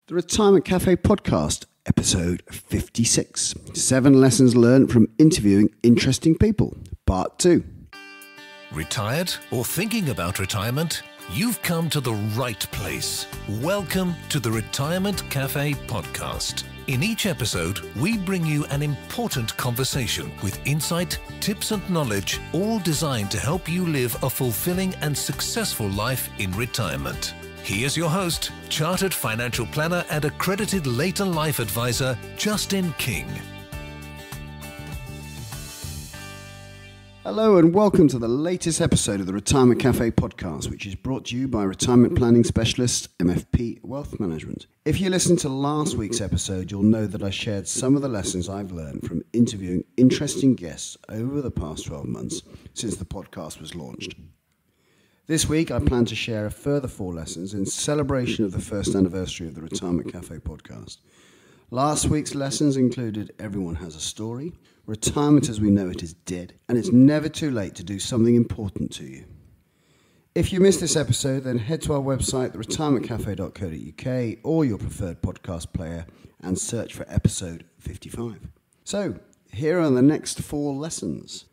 The Retirement Café Podcast, episode 56. 7 lessons learned from interviewing interesting people, part 2. Retired or thinking about retirement? You've come to the right place. Welcome to the Retirement Café Podcast. In each episode, we bring you an important conversation with insight, tips and knowledge, all designed to help you live a fulfilling and successful life in retirement. Here's your host, Chartered Financial Planner and Accredited Later Life Advisor, Justin King. Hello and welcome to the latest episode of the Retirement Café Podcast, which is brought to you by retirement planning specialist MFP Wealth Management. If you listened to last week's episode, you'll know that I shared some of the lessons I've learned from interviewing interesting guests over the past 12 months since the podcast was launched. This week, I plan to share a further 4 lessons in celebration of the first anniversary of the Retirement Café Podcast. Last week's lessons included everyone has a story, retirement as we know it is dead, and it's never too late to do something important to you. If you missed this episode, then head to our website, theretirementcafe.co.uk, or your preferred podcast player, and search for episode 55. So, here are the next 4 lessons.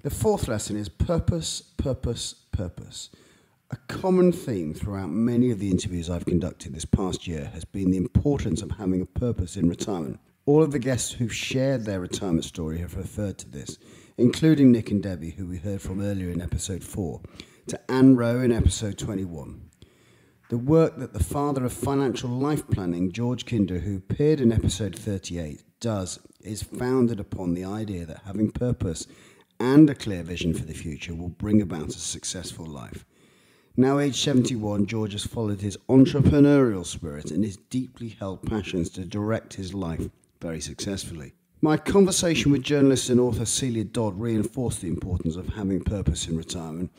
The 4th lesson is purpose, purpose, purpose. A common theme throughout many of the interviews I've conducted this past year has been the importance of having a purpose in retirement. All of the guests who've shared their retirement story have referred to this, including Nick and Debbie, who we heard from earlier in episode 4, to Anne Rowe in episode 21. The work that the father of financial life planning, George Kinder, who appeared in episode 38, does is founded upon the idea that having purpose and a clear vision for the future will bring about a successful life. Now aged 71, George has followed his entrepreneurial spirit and his deeply held passions to direct his life very successfully. My conversation with journalist and author Celia Dodd reinforced the importance of having purpose in retirement.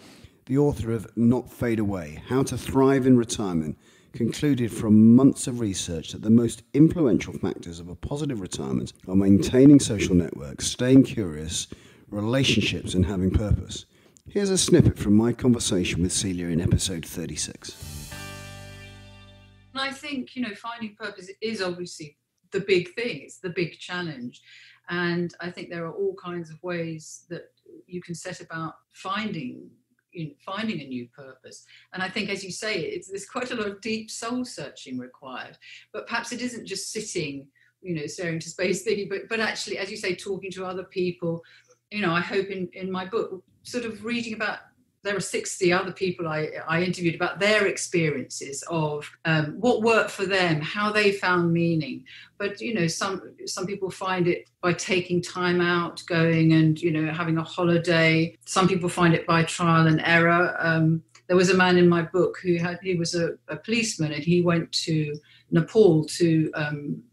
The author of Not Fade Away, How to Thrive in Retirement, concluded from months of research that the most influential factors of a positive retirement are maintaining social networks, staying curious, relationships and having purpose. Here's a snippet from my conversation with Celia in episode 36. I think, finding purpose is obviously the big thing. It's the big challenge. And I think there are all kinds of ways that you can set about finding a new purpose. And I think, as you say, there's quite a lot of deep soul searching required. But perhaps it isn't just sitting, staring into space thinking, but actually, as you say, talking to other people. I hope in my book, sort of reading about, there are 60 other people I interviewed about their experiences of what worked for them, how they found meaning. But, some people find it by taking time out, going and, having a holiday. Some people find it by trial and error. There was a man in my book he was a policeman, and he went to Nepal to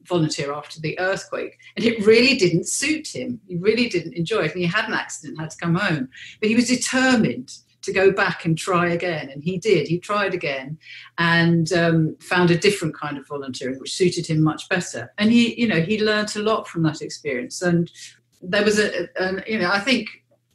volunteer after the earthquake, and it really didn't suit him. He really didn't enjoy it, and he had an accident, had to come home, but he was determined to go back and try again, and he did. He tried again and found a different kind of volunteering which suited him much better, and he learned a lot from that experience. And there was I think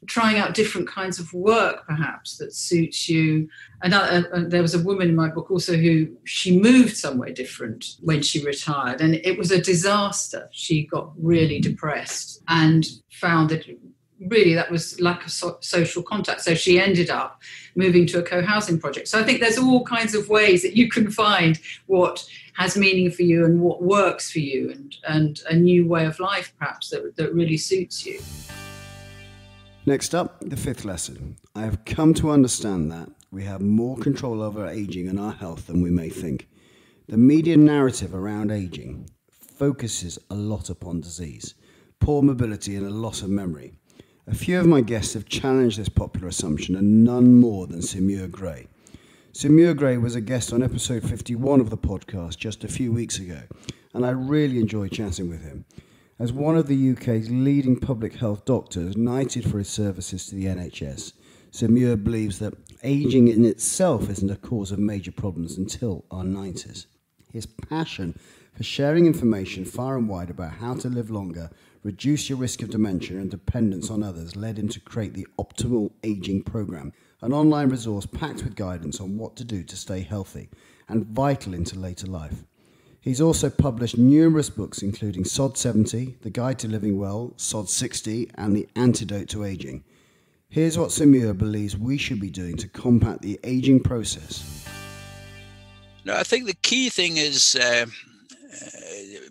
trying out different kinds of work perhaps that suits you. And there was a woman in my book also she moved somewhere different when she retired, and it was a disaster. She got really depressed and found that really that was lack of social contact. So she ended up moving to a co-housing project. So I think there's all kinds of ways that you can find what has meaning for you and what works for you, and a new way of life perhaps that really suits you. Next up, the 5th lesson. I have come to understand that we have more control over aging and our health than we may think. The media narrative around aging focuses a lot upon disease, poor mobility and a loss of memory. A few of my guests have challenged this popular assumption, and none more than Simure Gray. Simure Gray was a guest on episode 51 of the podcast just a few weeks ago, and I really enjoyed chatting with him. As one of the UK's leading public health doctors, knighted for his services to the NHS, Simure believes that ageing in itself isn't a cause of major problems until our 90s. His passion for sharing information far and wide about how to live longer, reduce your risk of dementia and dependence on others led him to create the Optimal Aging Programme, an online resource packed with guidance on what to do to stay healthy and vital into later life. He's also published numerous books, including Sod 70, The Guide to Living Well, Sod 60, and The Antidote to Aging. Here's what Samir believes we should be doing to combat the aging process. No, I think the key thing is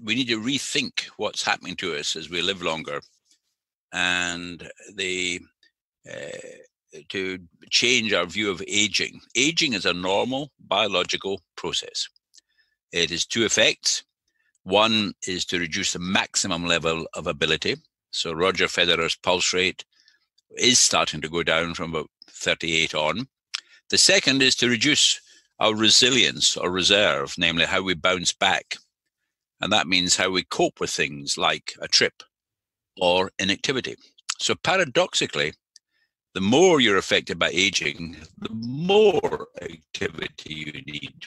we need to rethink what's happening to us as we live longer, and to change our view of aging. Aging is a normal biological process. It has two effects. One is to reduce the maximum level of ability. So Roger Federer's pulse rate is starting to go down from about 38 on. The second is to reduce our resilience or reserve, namely how we bounce back. And that means how we cope with things like a trip or inactivity. So paradoxically, the more you're affected by aging, the more activity you need.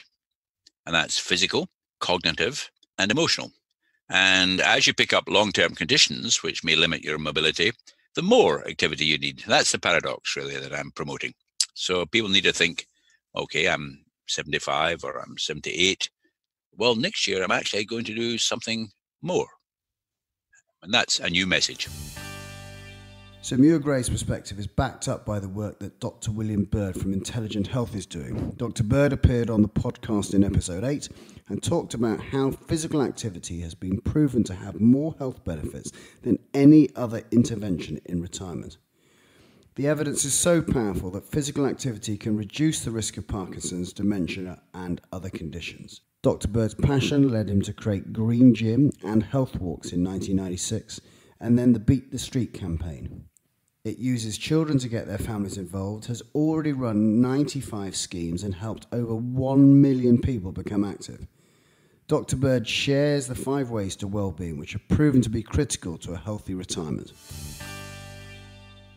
And that's physical, cognitive, and emotional. And as you pick up long-term conditions, which may limit your mobility, the more activity you need. That's the paradox, really, that I'm promoting. So people need to think, okay, I'm 75 or I'm 78. Well, next year, I'm actually going to do something more. And that's a new message. So Muir Gray's perspective is backed up by the work that Dr. William Bird from Intelligent Health is doing. Dr. Bird appeared on the podcast in episode 8 and talked about how physical activity has been proven to have more health benefits than any other intervention in retirement. The evidence is so powerful that physical activity can reduce the risk of Parkinson's, dementia, and other conditions. Dr. Bird's passion led him to create Green Gym and Health Walks in 1996, and then the Beat the Street campaign. It uses children to get their families involved, has already run 95 schemes and helped over 1 million people become active. Dr. Bird shares the 5 ways to well-being, which are proven to be critical to a healthy retirement.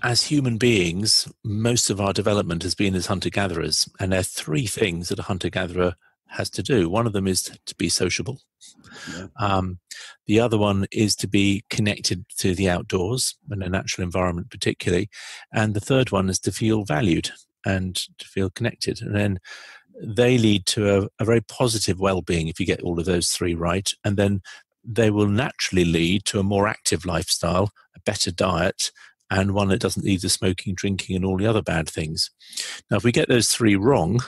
As human beings, most of our development has been as hunter-gatherers, and there are 3 things that a hunter-gatherer has to do. One of them is to be sociable. Yeah. The other one is to be connected to the outdoors and a natural environment particularly. And the third one is to feel valued and to feel connected. And then they lead to a very positive well-being if you get all of those 3 right. And then they will naturally lead to a more active lifestyle, a better diet, and one that doesn't lead to smoking, drinking, and all the other bad things. Now, if we get those 3 wrong,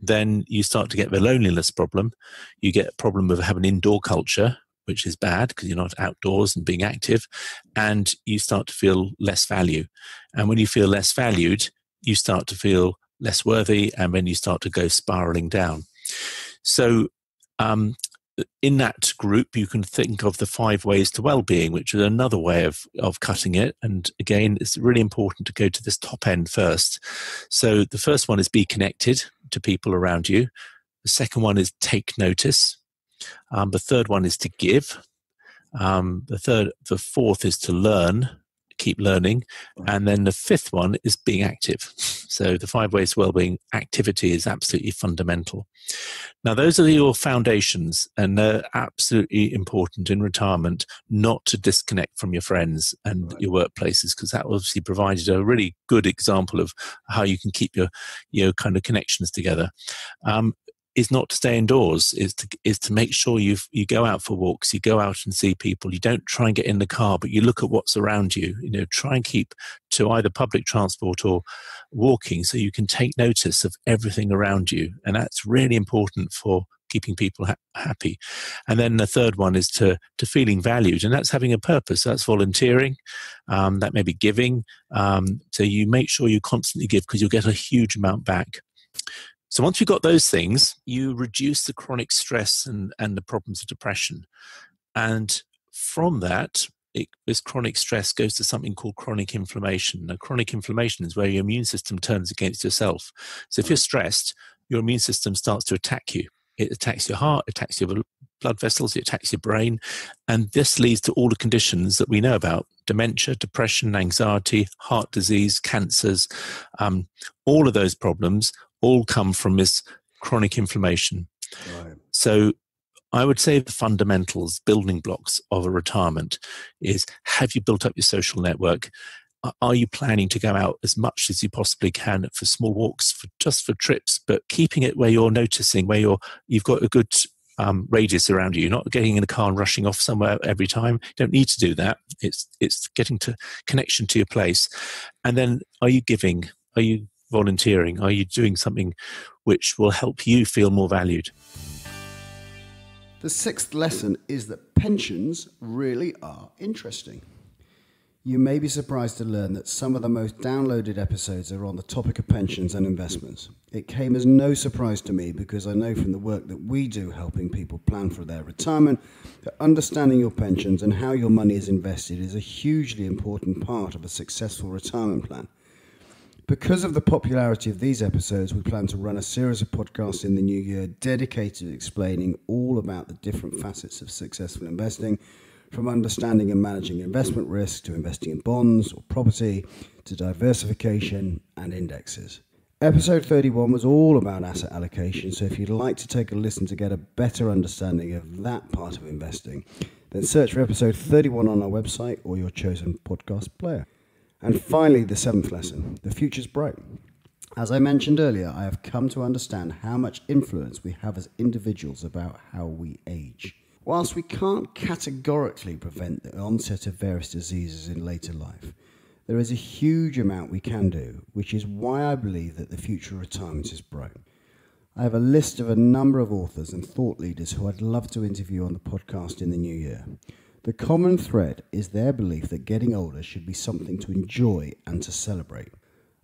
then you start to get the loneliness problem. You get a problem of having indoor culture, which is bad because you're not outdoors and being active, and you start to feel less value. And when you feel less valued, you start to feel less worthy, and then you start to go spiraling down. So in that group, you can think of the 5 ways to well-being, which is another way of cutting it. And again, it's really important to go to this top end first. So the first one is be connected to people around you. The second one is take notice. The third one is to give. The fourth is to learn, keep learning. And then the 5th one is being active. So the 5 ways to well-being, activity is absolutely fundamental. Now, those are your foundations, and they're absolutely important in retirement not to disconnect from your friends and your workplaces, because that obviously provided a really good example of how you can keep your kind of connections together. Is not to stay indoors, is to make sure you go out for walks, you go out and see people. You don't try and get in the car, but you look at what's around you. You know, try and keep to either public transport or walking so you can take notice of everything around you. And that's really important for keeping people happy. And then the third one is to feeling valued, and that's having a purpose. That's volunteering, that may be giving. So you make sure you constantly give because you'll get a huge amount back. So once you've got those things, you reduce the chronic stress and the problems of depression. And from that, this chronic stress goes to something called chronic inflammation. Now, chronic inflammation is where your immune system turns against yourself. So if you're stressed, your immune system starts to attack you. It attacks your heart, it attacks your blood vessels, it attacks your brain. And this leads to all the conditions that we know about: dementia, depression, anxiety, heart disease, cancers. All of those problems all come from this chronic inflammation. Right. So I would say the fundamentals, building blocks of a retirement is, have you built up your social network? Are you planning to go out as much as you possibly can for small walks, just for trips, but keeping it where you're noticing, where you've got a good radius around you. You're not getting in a car and rushing off somewhere every time. You don't need to do that. It's getting to connection to your place. And then, are you giving? Are you volunteering? Are you doing something which will help you feel more valued? The sixth lesson is that pensions really are interesting. You may be surprised to learn that some of the most downloaded episodes are on the topic of pensions and investments. It came as no surprise to me because I know from the work that we do helping people plan for their retirement that understanding your pensions and how your money is invested is a hugely important part of a successful retirement plan. Because of the popularity of these episodes, we plan to run a series of podcasts in the new year dedicated to explaining all about the different facets of successful investing, from understanding and managing investment risk to investing in bonds or property to diversification and indexes. Episode 31 was all about asset allocation, so if you'd like to take a listen to get a better understanding of that part of investing, then search for episode 31 on our website or your chosen podcast player. And finally, the seventh lesson, the future's bright. As I mentioned earlier, I have come to understand how much influence we have as individuals about how we age. Whilst we can't categorically prevent the onset of various diseases in later life, there is a huge amount we can do, which is why I believe that the future of retirement is bright. I have a list of a number of authors and thought leaders who I'd love to interview on the podcast in the new year. The common thread is their belief that getting older should be something to enjoy and to celebrate.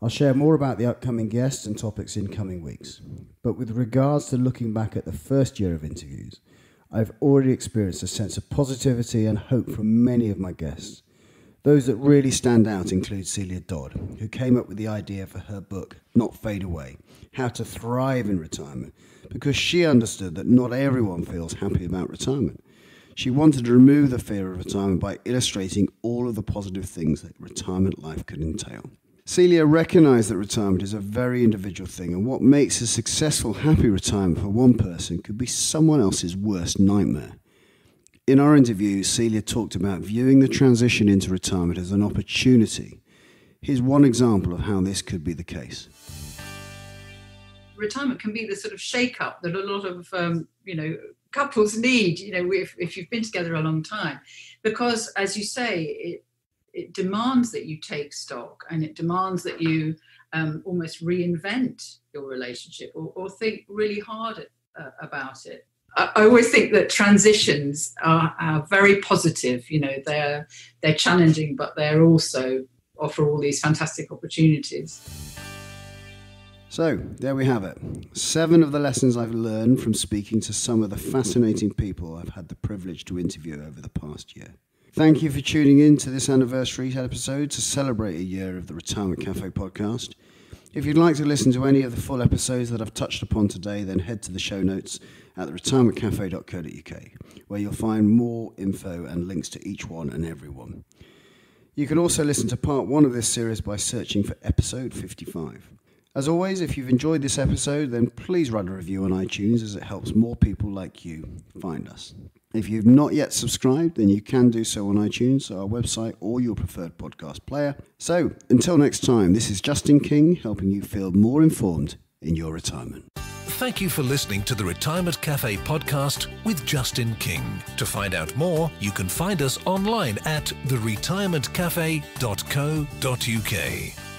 I'll share more about the upcoming guests and topics in coming weeks. But with regards to looking back at the first year of interviews, I've already experienced a sense of positivity and hope from many of my guests. Those that really stand out include Celia Dodd, who came up with the idea for her book, Not Fade Away, How to Thrive in Retirement, because she understood that not everyone feels happy about retirement. She wanted to remove the fear of retirement by illustrating all of the positive things that retirement life could entail. Celia recognised that retirement is a very individual thing, and what makes a successful, happy retirement for one person could be someone else's worst nightmare. In our interview, Celia talked about viewing the transition into retirement as an opportunity. Here's one example of how this could be the case. Retirement can be the sort of shake-up that a lot of, couples need, if you've been together a long time. Because, as you say, it demands that you take stock, and it demands that you almost reinvent your relationship or think really hard about it. I always think that transitions are very positive. They're challenging, but they're also offer all these fantastic opportunities. So, there we have it. 7 of the lessons I've learned from speaking to some of the fascinating people I've had the privilege to interview over the past year. Thank you for tuning in to this anniversary episode to celebrate a year of the Retirement Café podcast. If you'd like to listen to any of the full episodes that I've touched upon today, then head to the show notes at retirementcafe.co.uk, where you'll find more info and links to each one and every one. You can also listen to part 1 of this series by searching for episode 55. As always, if you've enjoyed this episode, then please write a review on iTunes, as it helps more people like you find us. If you've not yet subscribed, then you can do so on iTunes, our website, or your preferred podcast player. So, until next time, this is Justin King, helping you feel more informed in your retirement. Thank you for listening to the Retirement Café podcast with Justin King. To find out more, you can find us online at theretirementcafe.co.uk.